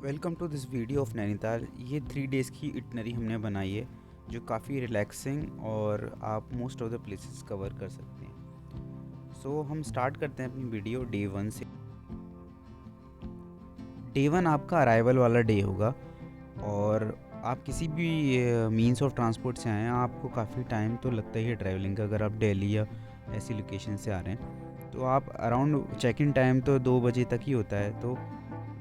Welcome to this video of Nainital. ये 3 days की itinerary हमने बनाई है जो काफ़ी रिलैक्सिंग और आप most of the places cover कर सकते हैं। हम स्टार्ट करते हैं अपनी वीडियो डे 1 से। डे 1 आपका अराइवल वाला डे होगा और आप किसी भी मीन्स ऑफ ट्रांसपोर्ट से आए हैं, आपको काफ़ी टाइम तो लगता ही है ट्रैवलिंग का। अगर आप दिल्ली या ऐसी लोकेशन से आ रहे हैं तो आप अराउंड चेक इन टाइम तो 2 बजे तक ही होता है। तो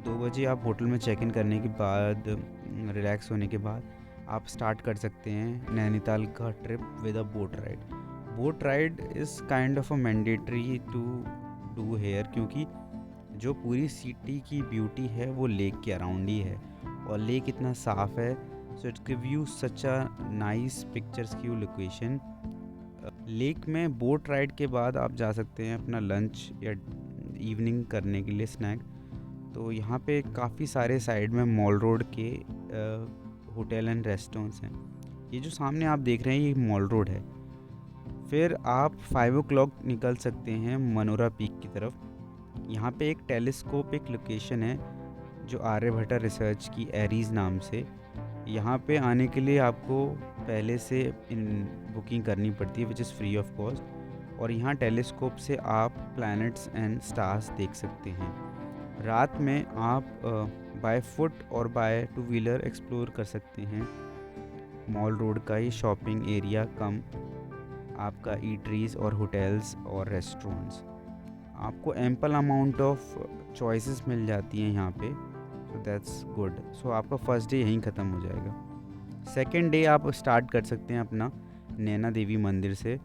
2 बजे आप होटल में चेक इन करने के बाद, रिलैक्स होने के बाद आप स्टार्ट कर सकते हैं नैनीताल का trip with a boat ride. Boat ride is kind of a mandatory to do here, क्योंकि जो पूरी सिटी की ब्यूटी है वो लेक के अराउंड ही है और लेक इतना साफ़ है, so it's give you such a nice pictures की लोकेशन। लेक में बोट राइड के बाद आप जा सकते हैं अपना लंच या इवनिंग करने के लिए स्नैक। तो यहाँ पे काफ़ी सारे साइड में मॉल रोड के होटल एंड रेस्टोरेंट्स हैं। ये जो सामने आप देख रहे हैं ये मॉल रोड है। फिर आप 5 o'clock निकल सकते हैं मनोरा पीक की तरफ। यहाँ पे एक टेलीस्कोपिक लोकेशन है जो आर्यभट्टा रिसर्च की एरीज नाम से। यहाँ पे आने के लिए आपको पहले से बुकिंग करनी पड़ती है which is free of cost, और यहाँ टेलीस्कोप से आप प्लैनेट्स एंड स्टार्स देख सकते हैं। रात में आप बाय फुट और बाय टू व्हीलर एक्सप्लोर कर सकते हैं मॉल रोड का ये शॉपिंग एरिया कम आपका ईटरीज और होटल्स और रेस्टोरेंट्स। आपको एम्पल अमाउंट ऑफ चॉइसेस मिल जाती हैं यहाँ पे, सो दैट्स गुड। सो आपका फर्स्ट डे यहीं ख़त्म हो जाएगा। सेकेंड डे आप स्टार्ट कर सकते हैं अपना नैना देवी मंदिर से,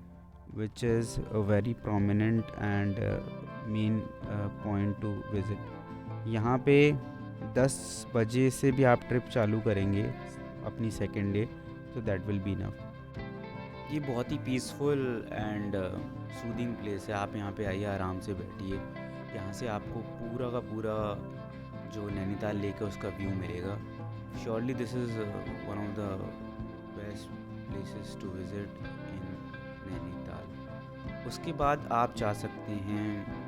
which is a very prominent and main point two visit. यहाँ पे 10 बजे से भी आप ट्रिप चालू करेंगे अपनी सेकेंड डे, तो दैट विल बी इनफ। ये बहुत ही पीसफुल एंड सूदिंग प्लेस है। आप यहाँ पे आइए, आराम से बैठिए। यहाँ से आपको पूरा का पूरा जो नैनीताल लेक है उसका व्यू मिलेगा। Surely this is one of the best places to visit in Nainital. उसके बाद आप जा सकते हैं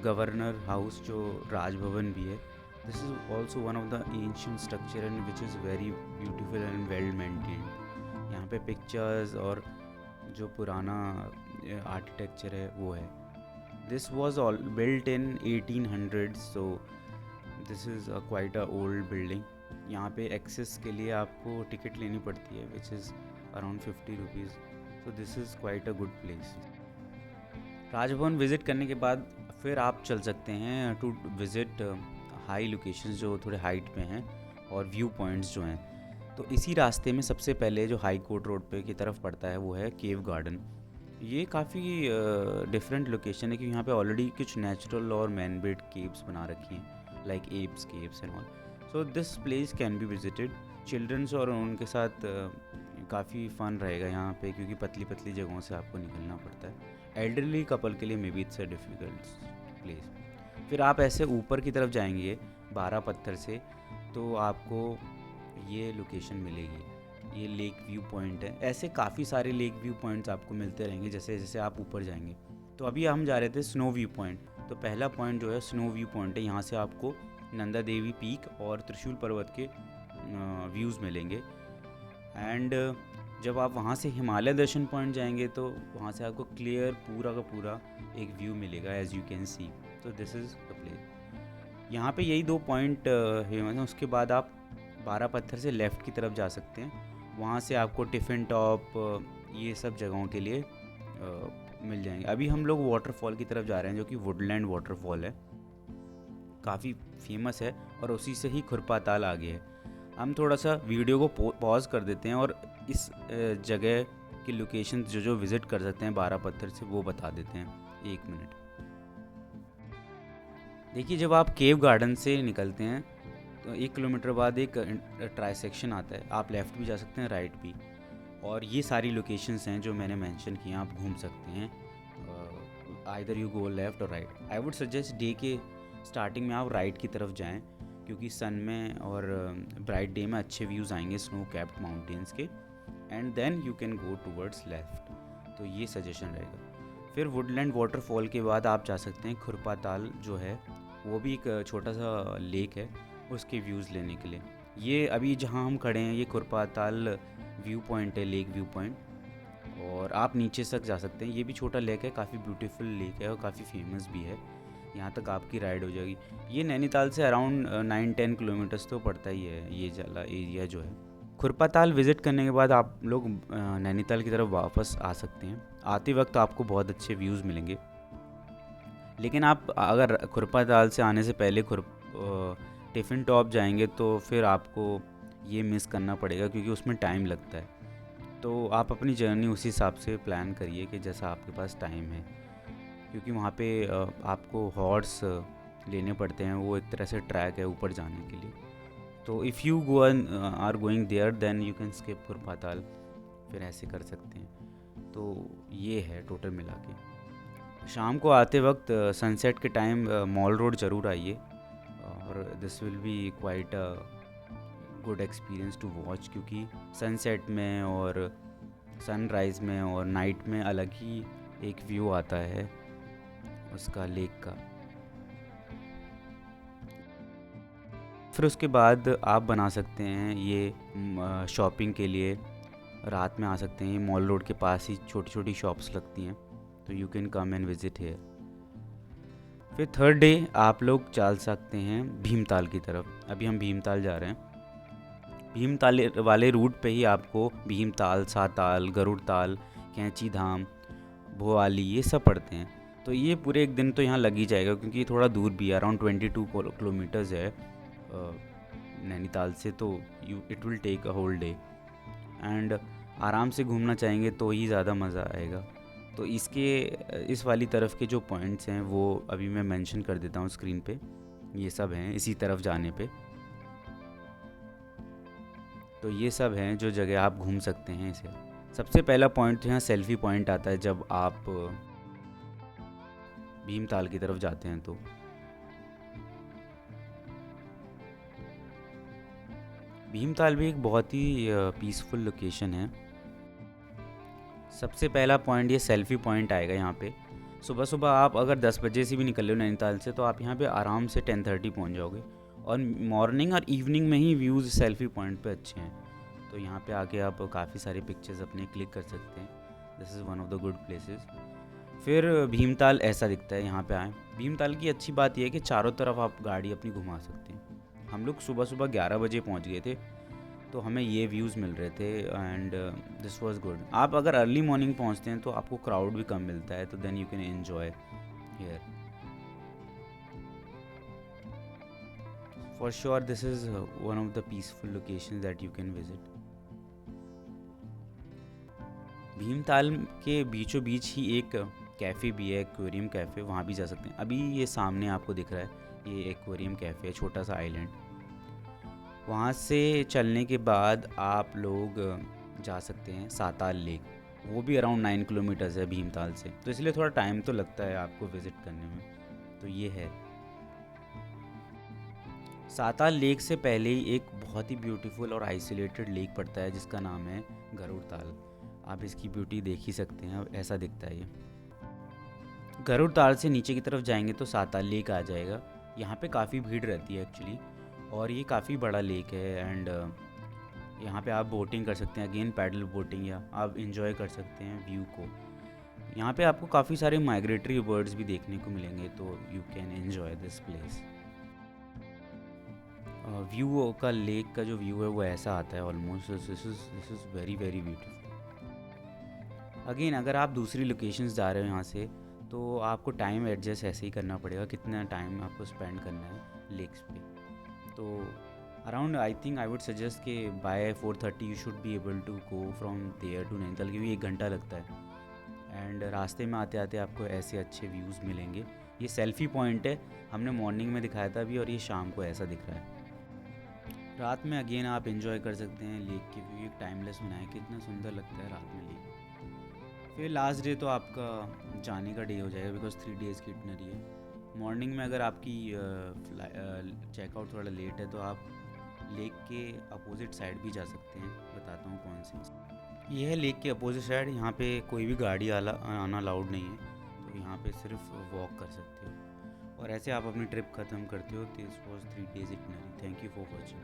गवर्नर हाउस, जो राजभवन भी है। This is also one of the ancient structure and which is very beautiful and well maintained. यहाँ पे पिक्चर्स और जो पुराना आर्किटेक्चर है वो है। This was all built in 1800, so this is quite a old building. यहाँ पे एक्सेस के लिए आपको टिकट लेनी पड़ती है which is around 50 rupees. So this is quite a good place. Raj Bhavan visit करने के बाद फिर आप चल सकते हैं टू विज़िट हाई लोकेशंस जो थोड़े हाइट पे हैं और व्यू पॉइंट्स जो हैं। तो इसी रास्ते में सबसे पहले जो हाई कोर्ट रोड पे की तरफ पड़ता है वो है केव गार्डन। ये काफ़ी डिफरेंट लोकेशन है, क्योंकि यहाँ पे ऑलरेडी कुछ नेचुरल और मैन मेड केव्स बना रखी हैं, like apes caves and all. So this place can be visited. Childrens और उनके साथ काफ़ी फ़न रहेगा यहाँ पे, क्योंकि पतली पतली जगहों से आपको निकलना पड़ता है। एल्डरली कपल के लिए may be it's a difficult place. फिर आप ऐसे ऊपर की तरफ जाएंगे 12 पत्थर से, तो आपको ये लोकेशन मिलेगी। ये लेक व्यू पॉइंट है। ऐसे काफ़ी सारे लेक व्यू पॉइंट्स आपको मिलते रहेंगे जैसे जैसे आप ऊपर जाएंगे। तो अभी हम जा रहे थे स्नो व्यू पॉइंट। तो पहला पॉइंट जो है स्नो व्यू पॉइंट है। यहाँ से आपको नंदा देवी पीक और त्रिशूल पर्वत के व्यूज़ मिलेंगे। एंड जब आप वहाँ से हिमालय दर्शन पॉइंट जाएंगे तो वहाँ से आपको क्लियर पूरा का पूरा एक व्यू मिलेगा, एज यू कैन सी। तो दिस इज़ द प्लेस। यहाँ पे यही 2 पॉइंट फेमस हैं। उसके बाद आप 12 पत्थर से लेफ़्ट की तरफ जा सकते हैं। वहाँ से आपको टिफ़िन टॉप ये सब जगहों के लिए मिल जाएंगे। अभी हम लोग वाटरफॉल की तरफ जा रहे हैं जो कि वुडलैंड वाटरफॉल है, काफ़ी फेमस है, और उसी से ही खुरपा ताल आगे है। हम थोड़ा सा वीडियो को पॉज कर देते हैं और इस जगह की लोकेशन जो जो विज़िट कर सकते हैं 12 पत्थर से वो बता देते हैं। 1 मिनट देखिए। जब आप केव गार्डन से निकलते हैं तो 1 किलोमीटर बाद एक ट्राइसेक्शन आता है। आप लेफ़्ट भी जा सकते हैं, राइट भी, और ये सारी लोकेशंस हैं जो मैंने मेंशन की हैं। आप घूम सकते हैं, आइदर यू गो लेफ़्ट और right. I would suggest day के स्टार्टिंग में आप राइट की तरफ जाएं, क्योंकि सन में और ब्राइट डे में अच्छे व्यूज़ आएंगे स्नो कैप्ड माउंटेन्स के। And then you can go towards left. तो ये सजेशन रहेगा। फिर वुडलैंड वाटरफॉल के बाद आप जा सकते हैं खुरपा ताल जो है वो भी एक छोटा सा लेक है उसके व्यूज़ लेने के लिए। ये अभी जहाँ हम खड़े हैं ये खुरपाताल व्यू पॉइंट है, लेक व्यू पॉइंट, और आप नीचे तक जा सकते हैं। ये भी छोटा लेक है, काफ़ी ब्यूटीफुल लेक है और काफ़ी फेमस भी है। यहाँ तक आपकी राइड हो जाएगी। ये नैनीताल से अराउंड 9-10 किलोमीटर्स तो पड़ता ही है ये वाला एरिया जो है। खुरपाताल विज़िट करने के बाद आप लोग नैनीताल की तरफ वापस आ सकते हैं। आते वक्त आपको बहुत अच्छे व्यूज़ मिलेंगे, लेकिन आप अगर खुरपाताल से आने से पहले टिफ़िन टॉप जाएंगे तो फिर आपको ये मिस करना पड़ेगा, क्योंकि उसमें टाइम लगता है। तो आप अपनी जर्नी उसी हिसाब से प्लान करिए कि जैसा आपके पास टाइम है, क्योंकि वहाँ पे आपको हॉर्स लेने पड़ते हैं। वो एक तरह से ट्रैक है ऊपर जाने के लिए। तो if you are going there then you can skip Khurpatal, फिर ऐसे कर सकते हैं। तो ये है टोटल मिला के। शाम को आते वक्त सनसेट के टाइम मॉल रोड ज़रूर आइए, और this will be quite a good experience to watch, क्योंकि सनसेट में और सनराइज़ में और नाइट में अलग ही एक व्यू आता है उसका लेक का। फिर उसके बाद आप बना सकते हैं ये शॉपिंग के लिए रात में आ सकते हैं। मॉल रोड के पास ही छोटी छोटी शॉप्स लगती हैं, तो you can come and visit hair. फिर थर्ड डे आप लोग चल सकते हैं भीमताल की तरफ। अभी हम भीमताल जा रहे हैं। भीमताल वाले रूट पे ही आपको भीमताल, साताल, गरुड़ताल, कैंची धाम, भोवाली ये सब पड़ते हैं। तो ये पूरे एक दिन तो यहाँ लग ही जाएगा, क्योंकि ये थोड़ा दूर भी है, अराउंड 22 किलोमीटर्स है नैनीताल से। तो it will take a whole day, and आराम से घूमना चाहेंगे तो ही ज़्यादा मज़ा आएगा। तो इस वाली तरफ के जो पॉइंट्स हैं वो अभी मैं मेंशन कर देता हूँ स्क्रीन पे। ये सब हैं इसी तरफ जाने पे। तो ये सब हैं जो जगह आप घूम सकते हैं इसे। सबसे पहला पॉइंट तो यहाँ सेल्फी पॉइंट आता है जब आप भीमताल की तरफ जाते हैं। तो भीमताल भी एक बहुत ही पीसफुल लोकेशन है। सबसे पहला पॉइंट ये सेल्फी पॉइंट आएगा यहाँ पे। सुबह सुबह आप अगर 10 बजे से भी निकल रहे हो नैनीताल से, तो आप यहाँ पे आराम से 10:30 पहुँच जाओगे, और मॉर्निंग और इवनिंग में ही व्यूज़ सेल्फी पॉइंट पे अच्छे हैं। तो यहाँ पे आके आप काफ़ी सारे पिक्चर्स अपने क्लिक कर सकते हैं। This is one of the good places. फिर भीमताल ऐसा दिखता है। यहाँ पे आएँ। भीमताल की अच्छी बात यह है कि चारों तरफ आप गाड़ी अपनी घुमा सकते हैं। हम लोग सुबह सुबह 11 बजे पहुँच गए थे, तो हमें ये व्यूज़ मिल रहे थे, एंड दिस वाज गुड। आप अगर अर्ली मॉर्निंग पहुँचते हैं तो आपको क्राउड भी कम मिलता है, तो then you can enjoy here. For sure this is one of the peaceful location that you can visit. Bhimtal के बीचों बीच ही एक कैफ़े भी है, एक्वेरियम कैफ़े, वहाँ भी जा सकते हैं। अभी ये सामने आपको दिख रहा है, ये एक्वेरियम कैफ़े है, छोटा सा आइलैंड। वहाँ से चलने के बाद आप लोग जा सकते हैं साताल लेक। वो भी अराउंड 9 किलोमीटर्स है भीमताल से, तो इसलिए थोड़ा टाइम तो लगता है आपको विज़िट करने में। तो ये है। साताल लेक से पहले ही एक बहुत ही ब्यूटीफुल और आइसोलेटेड लेक पड़ता है जिसका नाम है गरुड़ताल। आप इसकी ब्यूटी देख ही सकते हैं, ऐसा दिखता है ये। गरुड़ताल से नीचे की तरफ जाएंगे तो साताल लेक आ जाएगा। यहाँ पे काफ़ी भीड़ रहती है एक्चुअली, और ये काफ़ी बड़ा लेक है, एंड यहाँ पे आप बोटिंग कर सकते हैं, अगेन पैडल बोटिंग, या आप इंजॉय कर सकते हैं व्यू को। यहाँ पे आपको काफ़ी सारे माइग्रेटरी बर्ड्स भी देखने को मिलेंगे, तो you can enjoy this place. View का लेक का जो व्यू है वो ऐसा आता है almost. This is very very beautiful. Again अगर आप दूसरी लोकेशंस जा रहे हो यहाँ से, तो आपको टाइम एडजस्ट ऐसे ही करना पड़ेगा, कितना टाइम आपको स्पेंड करना है लेक्स पे। तो around I think I would suggest कि by 4:30 you should be able to go from there to Nainital, क्योंकि 1 घंटा लगता है, एंड रास्ते में आते आते आपको ऐसे अच्छे व्यूज़ मिलेंगे। ये सेल्फी पॉइंट है, हमने मॉर्निंग में दिखाया था अभी, और ये शाम को ऐसा दिख रहा है। रात में अगेन आप इंजॉय कर सकते हैं लेक के व्यू। एक टाइमलेस बनाए, कितना सुंदर लगता है रात में लेक। फिर लास्ट डे तो आपका जाने का डे हो जाएगा, बिकॉज 3 डेज़ की इटनरी है। मॉर्निंग में अगर आपकी चेकआउट थोड़ा लेट है तो आप लेक के अपोजिट साइड भी जा सकते हैं। बताता हूँ कौन सी। ये है लेक के अपोजिट साइड। यहाँ पे कोई भी गाड़ी आना अलाउड नहीं है, तो यहाँ पे सिर्फ वॉक कर सकते हो। और ऐसे आप अपनी ट्रिप ख़त्म करते हो। This was 3 days itinerary. Thank you for watching.